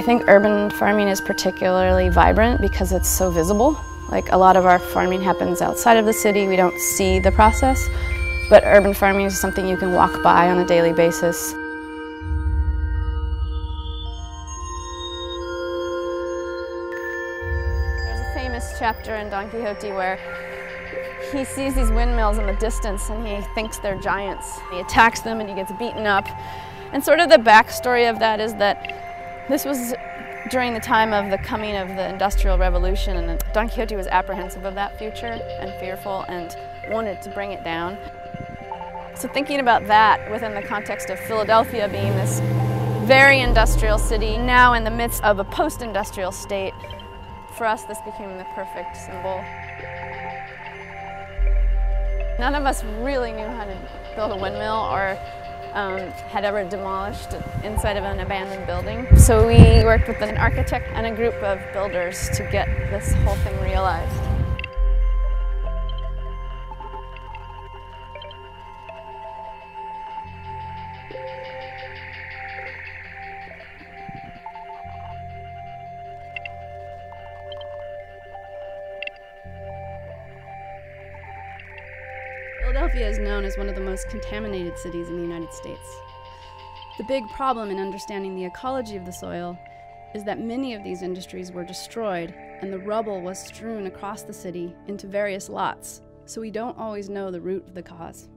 think urban farming is particularly vibrant because it's so visible. Like, a lot of our farming happens outside of the city. We don't see the process, but urban farming is something you can walk by on a daily basis. There's a famous chapter in Don Quixote where he sees these windmills in the distance and he thinks they're giants. He attacks them and he gets beaten up. And sort of the backstory of that is that this was during the time of the coming of the Industrial Revolution, and Don Quixote was apprehensive of that future and fearful and wanted to bring it down. So thinking about that within the context of Philadelphia being this very industrial city, now in the midst of a post-industrial state, for us this became the perfect symbol. None of us really knew how to build a windmill or had ever demolished inside of an abandoned building. So we worked with an architect and a group of builders to get this whole thing realized. Philadelphia is known as one of the most contaminated cities in the United States. The big problem in understanding the ecology of the soil is that many of these industries were destroyed and the rubble was strewn across the city into various lots, so we don't always know the root of the cause.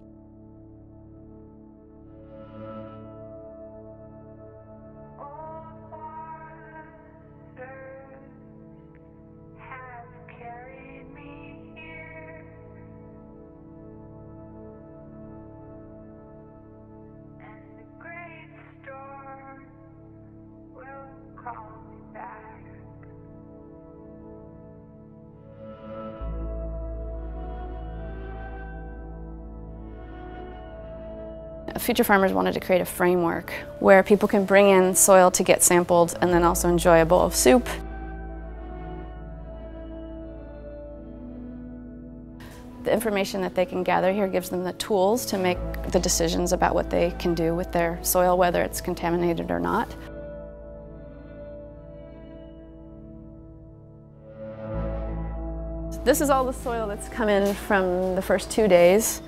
Future Farmers wanted to create a framework where people can bring in soil to get sampled and then also enjoy a bowl of soup. The information that they can gather here gives them the tools to make the decisions about what they can do with their soil, whether it's contaminated or not. This is all the soil that's come in from the first 2 days.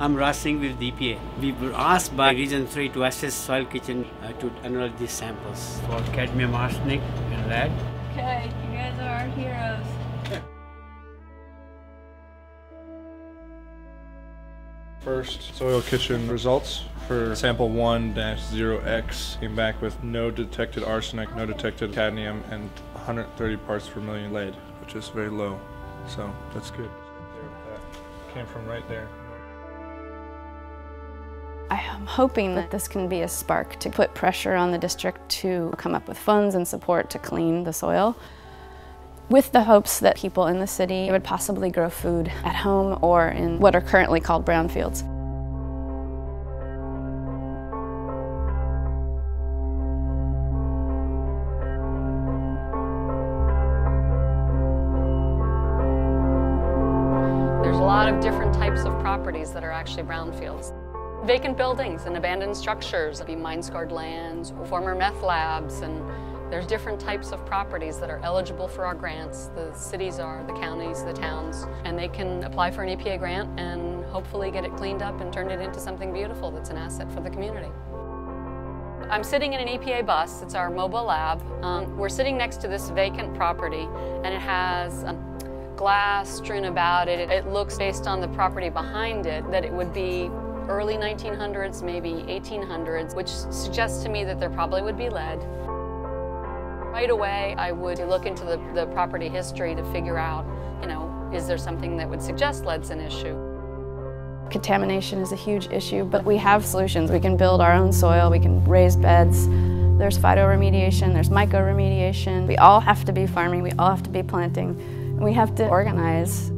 I'm Raj Singh with the EPA. We were asked by Region 3 to assess soil kitchen to analyze these samples for cadmium, arsenic and lead. Okay, you guys are our heroes. First soil kitchen results for sample 1-0X came back with no detected arsenic, no detected cadmium, and 130 parts per million lead, which is very low. So that's good. That came from right there. I am hoping that this can be a spark to put pressure on the district to come up with funds and support to clean the soil, with the hopes that people in the city would possibly grow food at home or in what are currently called brownfields. There's a lot of different types of properties that are actually brownfields. Vacant buildings and abandoned structures, be mine-scarred lands, former meth labs, and there's different types of properties that are eligible for our grants. The cities are, the counties, the towns, and they can apply for an EPA grant and hopefully get it cleaned up and turn it into something beautiful that's an asset for the community. I'm sitting in an EPA bus. It's our mobile lab. We're sitting next to this vacant property, and it has glass strewn about it. It looks, based on the property behind it, that it would be early 1900s, maybe 1800s, which suggests to me that there probably would be lead. Right away, I would look into the property history to figure out, is there something that would suggest lead's an issue? Contamination is a huge issue, but we have solutions. We can build our own soil, we can raise beds. There's phytoremediation, there's mycoremediation. We all have to be farming, we all have to be planting, and we have to organize.